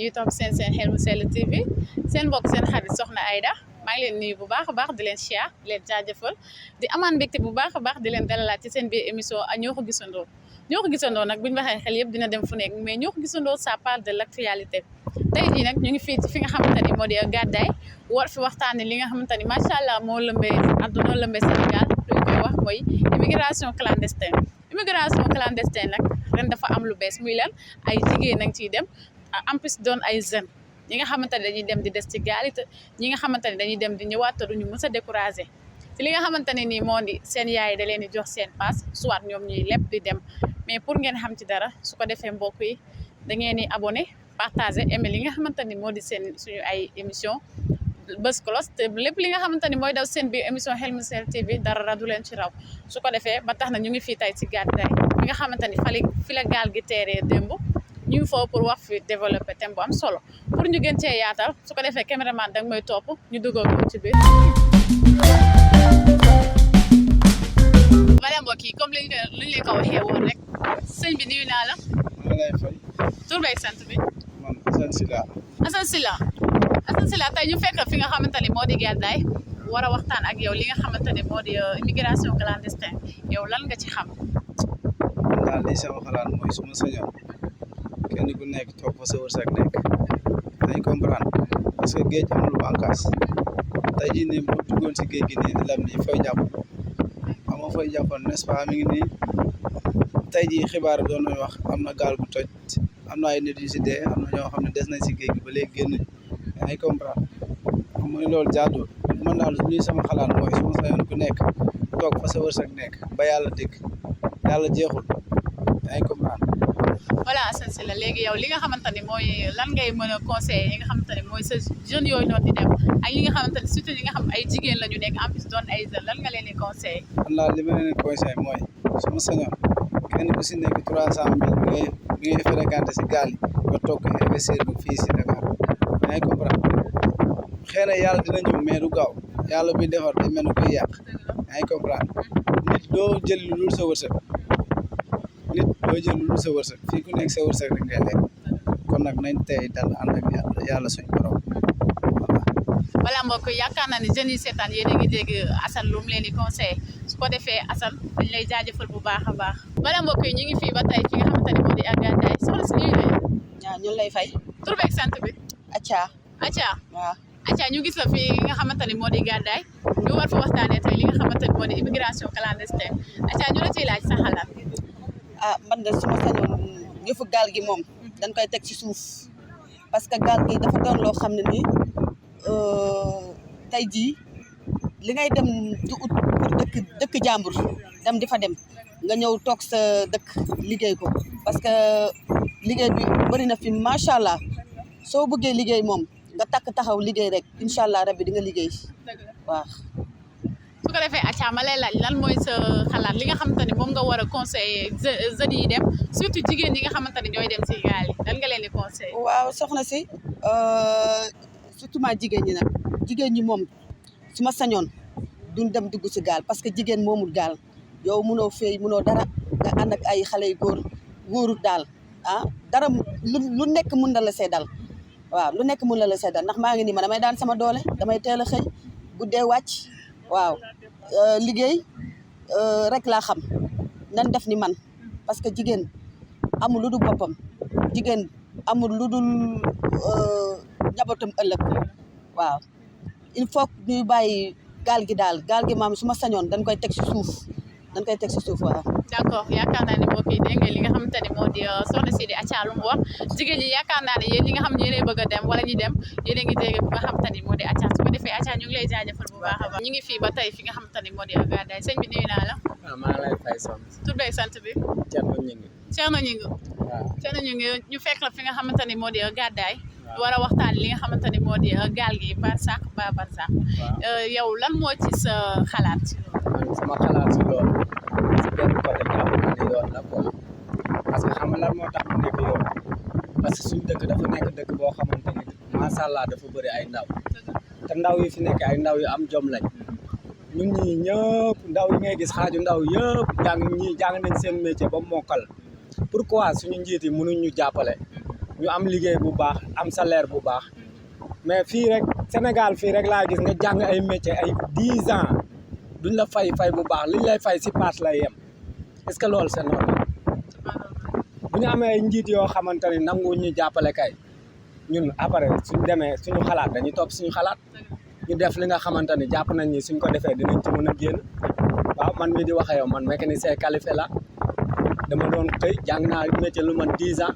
ñuy topp seen xel mu sell TV seen mbokk seen xarit soxna Aida maa ngi leen nuyu bu baax a baax di leen share di leen jaajëfal di amaan mbégte bu baax a baax di leen dalalaat ci seen biir émission ñoo ko gisandoo nag bu ñu waxee xel yëpp dina dem fu nekk mais ñoo ko gisandoo ça parle de l' actualité tey jii nag ñu ngi fii ci fi nga xamante ni moo di Gadaye war fi waxtaanee li nga xamante ni macha allah moo lëmbee àdduna lëmbee Sénégal lu ñu koy wax mooy immigration clandestine nag ren dafa am lu bees muy lan ay jigéen nag ciy dem en plus doon ay jeunes ñi nga xamante ne dañuy dem di des ci gaal it ñi nga xamante ne dañuy dem di ñëwaat te duñu mës a découragé ci li nga xamante ne nii moo di seen yaay da leen di jox seen paas soit ñoom ñuy lépp di dem mais pour ngeen xam ci dara su ko defee mbokk yi da ngeen di abonné partagé aimé li nga xamante ni moo di seen suñu ay émission bës cloche te lépp li nga xamante ni mooy daw seen biir émission Xel mu Sell TV dara du leen ci raw su ko defee ba tax na ñu ngi fii tey ci Gadaye mi nga xamante ni fi la gaal gi teeree démb ñu ngi foofu pour wax fi développé thème bu am solo pour ñu gën cee yaatal su ko defee caméraman danga mooy topp ñu duggoo ko ci biir. voilà mbokk yi comme li ñu leen ko waxee woon rek sëñ bi nuyu naa la. maa lay fay. tur beeg sant bi. man Assane Sylla. Assane Sylla tey ñu fekk fi nga xamante ni moo di Gadaye war a waxtaan ak yow li nga xamante ni moo di immigration clandestine yow lan nga ci xam. daal li sama xalaat mooy su ma sañoon kenn ku nekk toog fa sa wërsëg nekk dañ comprendre parce que géej amul bànqaas tey jii nii boo duggoon si géej gi nii di lam nii fooy jàpp amoo fooy jàppoon n'est-ce pas mi ngi nii tey jii xibaar doon nañ wax am na gaal gu toj am na ay nit yu si dee am na ñoo xam ne des nañ si géej gi ba léegi génn dañ comprendre mooy loolu jaadul man daal lii sama xalaat mooy su ma sañoon ku nekk toog fa sa wërsëg nekk ba yàlla dégg yàlla jeexul dañ comprendre. voilà Assane Sylla léegi yow li nga xamante ni mooy lan ngay mën a conseiller yi nga xamante ni mooy sa jeunes yooyu noonu di dem ak yi nga xamante ni surtout ñi nga xam ay jigéen la ñu nekk en plus doon ay jeunes lan nga leen di conseiller. man daal li ma leen di conseiller mooy su ma sañoon kenn ku si nekk 300,000 bi ngay fréquenté si gaal yi nga toog investir ko fii si Dakar dañ comprendre xëy na yàlla dina ñëw mais du gaaw yàlla buy defar day mel ni koy yàq dañ comprendre nit doo jël lu dul sa wërsëg. nit doo jël lu sa wërsëg fii ku nekk sa wërsëg rek ngay lekk kon nag nañ tey dal ànd ak yàlla suñ borom voilà mbokk yaakaar naa ne jeunes yi seetaan yéen a ngi dégg Assane lu mu leen di conseillé su ko defee Assane dañ lay jaajëfal bu baax a baax voilà mbokk yi ñu ngi fii ba tey fi nga xamante ne moo di Gadaye soxna si ñuy lay waaw ñun lay fay tur beeg sant bi acca waaw acca ñu gis la fii nga xamante ne moo di Gadaye ñu war fa waxtaanee tey li nga xamante ne moo di immigration clandestine acca ñu la ciy laaj sa xalaat. man de su ma sañoon yëfu gaal gi moom dañ koy teg ci suuf parce que gaal gi dafa doon loo xam ne nii tey jii li ngay dem di ut pour dëkk jàmbur dem di fa dem nga ñëw toog sa dëkk liggéey ko parce que liggéey bi bëri na fi macha allah soo bëggee liggéey moom nga takk taxaw liggéey rek incha allah rabbi di nga liggéey waaw. su ko defee acca ma lay laaj lan mooy sa xalaat li nga xamante ni moom nga war a conseiller jeunes yi dem surtout jigéen ñi nga xamante ni ñooy dem si gaal yi lan nga leen di conseiller. waaw soxna si surtout ma jigéen ñi nag jigéen ñi moom su ma sañoon duñ dem dugg si gaal parce que jigéen moomul gaal yow munoo feey munoo dara nga ànd ak ay xale yu góor wóorut daal dara lu nekk mun na la seedal waaw lu nekk mun na la seedal ndax maa ngi nii ma damay daan sama doole damay teel a xëy guddee wàcc. waaw liggéey rek laa xam nan def ni man parce que jigéen amul lu dul boppam jigéen amul lu dul njabootam ëllëg waaw il faut ñuy bàyyi gaal gi daal gaal gi maam su ma sañoon dañ koy teg ci suuf waaw. d'accord yaakaar naa ne mbokk yi dégg ngeen li nga xamante ne moo di soxna si di acca lu mu wax jigéen ñi yaakaar naa ne yéen ñi nga xam ne yéenay bëgg a dem wala ñi dem yéen a ngi dégg bu nga xamante ni moo di acca su ko defee acca ñu ngi lay jaajëfal bu baax a baax ñu ngi fii ba tey fi nga xamante ni moo di Gadaye sëñ bi nuyu naa la. waaw maa lay fay soxna. tur beeg sant bi. Thierno Gningue. waaw Thierno Gningue ñu fekk la fi nga xamante ni moo di Gadaye. war a waxtaan li nga xamante ni moo di gaal gi barsax ba barsax. yow lan moo ci sa xalaat. man sama xalaat si loolu si benn côté jàpp naa ne yoon la quoi parce que xam nga lan moo tax mu nekk yoon parce que suñu dëkk dafa nekk dëkk boo xamante ni macha allah dafa bëri ay ndaw te ndaw yi fi nekk ay ndaw yu am jom lañ ñun ñii ñëpp ndaw yi ngay gis xaaju ndaw yëpp jàng nañ seen métier ba mokkal pourquoi suñu njiit yi mënuñ ñu jàppale ñu am liggéey bu baax am salaire bu baax mais fii rek Sénégal fii rek laa gis nga jàng ay métier ay 10 ans duñ la fay bu baax liñ lay fay si paas lay yem est-ce que loolu c'est normal bu ñu amee ay njiit yoo xamante ni nangu ñu jàppale kay ñun après suñ demee suñu xalaat dañuy topp suñu xalaat ñu def li nga xamante ni jàpp nañ ni suñ ko defee dinañ ci mën a génn waaw man mi di wax yow man mécanicien qualifié la dama doon xëy jàng naa métier lu man 10 ans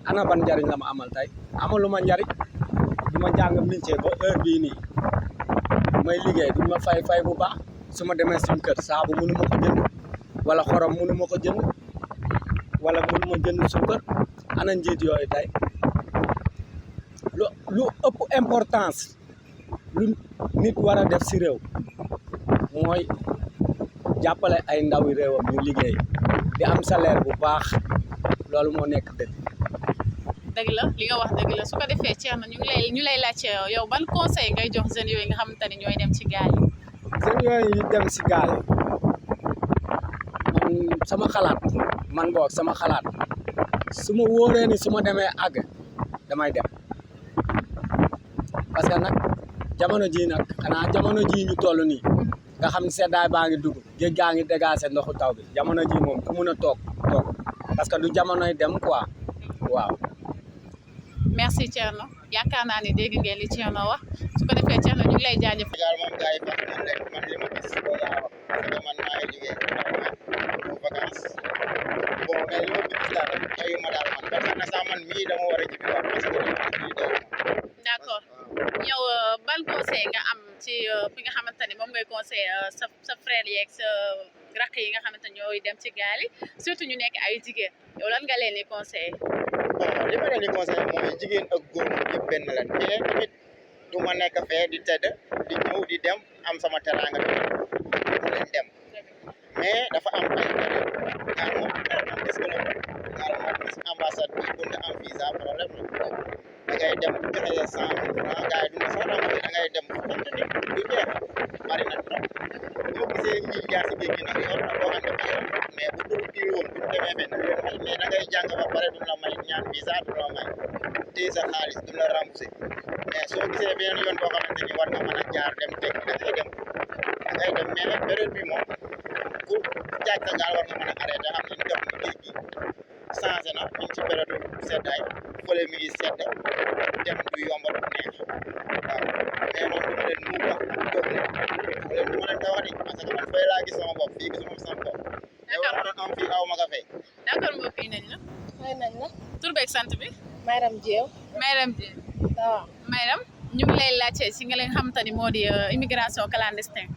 ana ban njariñ la ma amal tey amal lu ma njariñ du ma jàng métier ba heure bii nii may liggéey duñ ma fay bu baax su ma demee suñu kër saabu mënu ma ko jënd wala xorom mënu ma ko jënd wala mënu ma jënd suukar ana njiit yooyu tey lu ëpp importance lu nit war a def si réew mooy jàppale ay ndawi réewam ñu liggéey di am salaire bu baax loolu moo nekk dëgg la li nga wax dëgg la su ko defee Thierno ñu lay laajte yow ban conseil ngay jox jeunes yooyu nga xamante ni ñooy dem ci gaal yi. jeunes yooyu dem si gaal yi man sama xalaat man boog sama xalaat su ma wóoree ni su ma demee àgg damay dem parce que nag jamono ji nag xanaa jamono ji ñu toll nii nga xam ne seddaay baa ngi dugg géej gaa ngi dégaase ndoxu taw bi jamono ji moom ku mun a toog parce que du jamonoy dem quoi waaw. merci Thierno yaakaar naa ni dégg ngeen li Thierno wax su ko defee Thierno ñu ngi lay jaajëfal. Sénégal moom gars yi fàq man rek man li ma gis loolu laa wax parce que man maa ngi liggéey vacances bon mais li ma gis daal ayu ma daal man parce que sax man mii dama war a jibi waat parce que lii daw d'accord yow ban conseil nga am ci fi nga xamante ni moom ngay conseil sa frère yeeg sa rakk yi nga xamante ni ñooy dem ci gaal yi surtout ñu nekk ay jigéen yow lan nga leen di conseillé. bon li ma leen di conseillé mooy jigéen ak góor yëpp benn la mais tamit du ma nekk fee di tëdd di ñëw di dem am sama teraanga bi mu leen dem mais dafa am ay période gaal moom est-ce que gaal moom ambassade bi pour nga am visa problème la da ngay dem joxe 100 000 francs gars yi du ma sax da ngay dem comme te ni du jeex bari na trop boo gisee ñii jaar si géej gi nag yoon na boo xam ne yoon mais bu dul kii woon bu demee fenn mais da ngay jàng ba pare du la may ñaan visa du la may téye sa xaalis du la remboursé mais soo gisee beneen yoon boo xamante ni war nga mën a jaar dem teg da ngay dem mais période bi moom ku jaaj sa gaal war nga mën a arrêté xam ne ndox mi géej gi changé na ñu ci période seddaay fële mi ngi sedd dem du yomb du neex waaw mais man du ma leen mu wax toog leen du ma leen taw di parce que man fay laa gis sama bopp fii gisuma sama bopp te war na am fii aw ma ka fay. d'accord mbokk yi nañ la. fay nañ la. tur beeg sant bi. Mayram Diéw. Mayram Diéw. waaw. Mayram ñu ngi lay laajte si nga leen xamante ni moo di immigration clandestine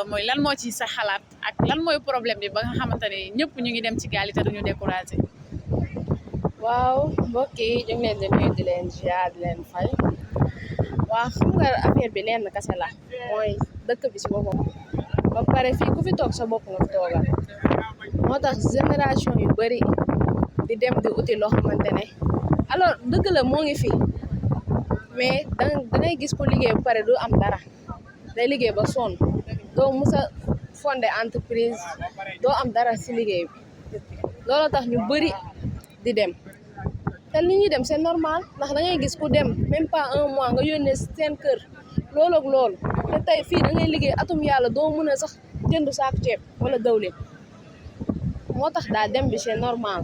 mooy lan moo ci sa xalaat ak lan mooy problème bi ba nga xamante ni ñëpp ñu ngi dem ci gaal yi te duñu découragé. waaw mbokk yi ñu ngi leen di nuyu di leen ziar di leen fay waaw xam nga affaire bi lenn kese la mooy dëkk bi si boppam ba pare fii ku fi toog sa bopp nga fi toogal moo tax génération yu bëri di dem di uti loo xamante ne alors dëgg la moo ngi fi mais dangay gis ko liggéey ba pare du am dara day liggéey ba sonn doo musa fondé entreprise doo am dara si liggéey bi loolu tax ñu bëri di dem te li ñuy dem c'est normal ndax da ngay gis ku dem même pas 1 mois nga yónnee seen kër loolu ak loolu te tey fii da ngay liggéey atum yàlla doo mën a sax jënd saako ceeb wala dawlin moo tax daal dem bi c'est normal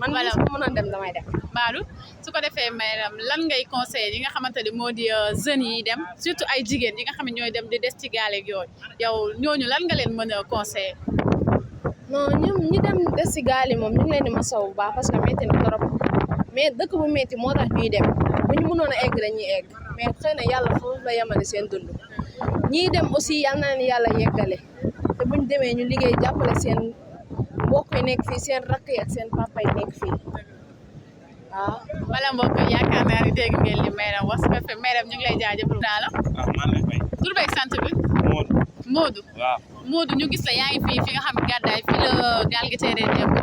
man voilà su ma mënoon dem damay dem. Badou su ko defee Mayram lan ngay conseil yi nga xamante ni moo di jeunes yi dem surtout ay jigéen yi nga xam ne ñooy dem di des ci gaal ak yooyu yow ñooñu lan nga leen mën a conseiller. non ñi dem des si gaal yi moom ñu ngi leen di masawu bu baax parce que métti na trop mais dëkk bu métti moo tax ñuy dem bu ñu mënoon a egg dañuy egg mais xëy na yàlla foofu la yemale seen dund ñiy dem aussi yal na leen yàlla yeggale te bu ñu demee ñu liggéey jàppale seen mbokk yi nekk fii seen rakk yi ak seen papa yi nekk fii waaw. wala mbokk yi yaakaar naa ni dégg ngeen li Mayram wax su ko defee Mayram ñu ngi lay jaajëfal naa la. waaw maa ngi lay fay. tur beeg sant bi. Modou. Modou. waaw. Modou ñu gis la yaa ngi fi nga xam Gadaye fii la gaal gi teeree ñëpp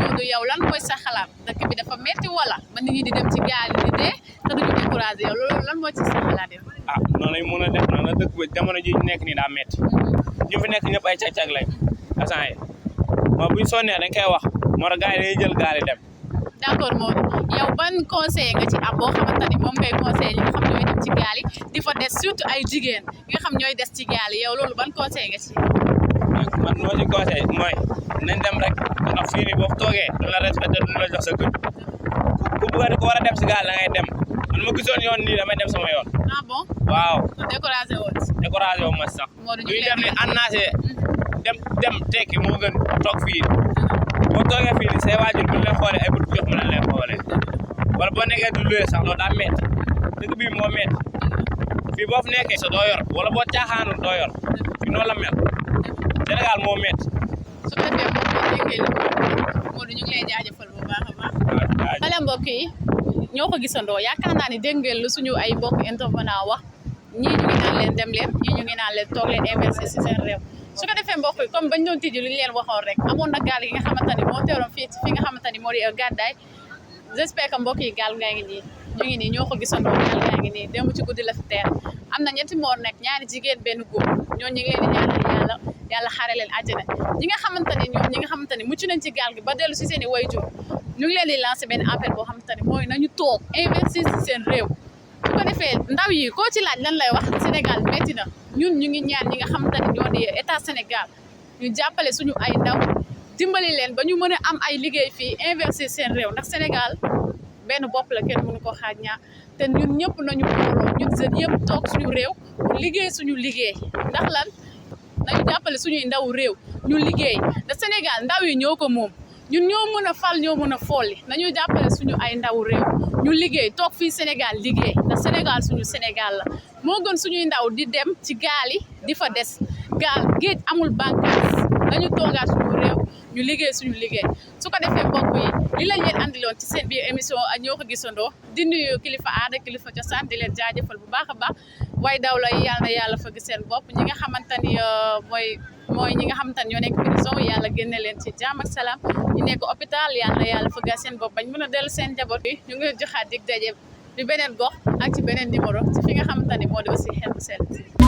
Modou yow lan mooy sa xalaat dëkk bi dafa metti wala ba nit ñi di dem ci gaal yi di dee te duñu découragé yow loolu lan moo ci sa xalaat yow. ah noonu lañ mën a def noonu la dëkk bi jamono ji ñu nekk nii daa metti ñu fi nekk ñëpp ay cag-cag lañ instant yi moom buñ sonnee dañ koy wax moo tax gars yi dañuy jël gaal yi dem d'accord Modou yow ban conseil nga ci am boo xamante ni moom ngay conseil ñi nga xam ñooy dem ci gaal yi di fa des surtout ay jigéen nga xam ñooy des ci gaal yi yow loolu ban conseil nga ci man moo ci conseil mooy nañ dem rek ndax fii nii boo toogee du la respecté du la jox sa gëdd ku bëgg ko war a dem si gaal da ngay dem man ma gisoon yoon nii damay dem sama yoon ah bon waaw découragé woon découragé wu ma sax luy dem ni annaase dem tekki moo gën toog fii boo toogee fii nii say waajur bu leen xoolee ay bët jox ma leen xoolee wala boo nekkee du luye sax loolu daa métti dëkk bii moo métti fii boo fi nekkee sa doo yor wala boo caaxaanul doo yor fii noonu la mel Sénégal moo métti su ko defee Modou ñu ngi lay jaajëfal bu baax a baax xale mbokk yi ñoo ko gisandoo yaakaar naa ni dégg ngeen lu suñu ay mbokk intervenant wax ñii ñu ngi naan leen dem leen ñii ñu ngi naan leen toog leen investir si seen réew su ko defee mbokk yi comme bañ doon tijji lu ñu leen waxoon rek amoon na gaal yi nga xamante ni moo teeroon fii fi nga xamante ni moo di Gadaye j'espère que mbokk yi gaal ngaa ngi nii ñu ngi nii ñoo ko gisandoo gaal ngaa ngi nii démb ci guddi la fi teer am na ñetti moor nekk ñaari jigéen benn góor ñoo ñu ngi leen di ñaanal yàlla xare leen àjjana ñi nga xamante ni ñoom ñi nga xamante ni mucc nañ ci gaal gi ba dellu si seen i wayjur ñu ngi leen di lancer benn appel boo xamante ni mooy nañu toog investir si seen réew su ko defee ndaw yi koo ci laaj lan lay wax Sénégal métti na ñun ñu ngi ñaan ñi nga xamante ni ñoo di état Sénégal ñu jàppale suñu ay ndaw dimbali leen ba ñu mën a am ay liggéey fii investir seen réew ndax Sénégal benn bopp la kenn mënu ko xaaj ñaar te ñun ñëpp nañu booloo ñun jeunes yëpp toog suñu réew liggéey suñu liggéey ndax lan nañu jàppale suñuy ndaw réew ñu liggéey ndax Sénégal ndaw yi ñoo ko moom ñun ñoo mën a fal ñoo mën a folli nañu jàppale suñu ay ndaw réew ñu liggéey toog fii Sénégal liggéey ndax Sénégal suñu Sénégal la moo gën suñuy ndaw di dem ci gaal yi di fa des gaal géej amul bànqaas nañu toogaat suñu réew ñu liggéey suñu liggéey su ko defee mbokk yi li lañ leen andiloon ci seen biir émission ak ñoo ko gisandoo di nuyu kilifa aada kilifa cosaan di leen jaajëfal bu baax a baax waaye daw la yàlla na yàlla fëgg seen bopp ñi nga xamante ni mooy ñi nga xamante ni ñoo nekk prison yàlla génne leen ci jàmm ak salaam ñu nekk hôpital yàlla na yàlla fëggal seen bopp bañ mën a dellu seen njaboot yi ñu ngi joxaat dig daje bi beneen gox ak ci beneen numéro ci fi nga xamante ni moo di aussi xel bu sell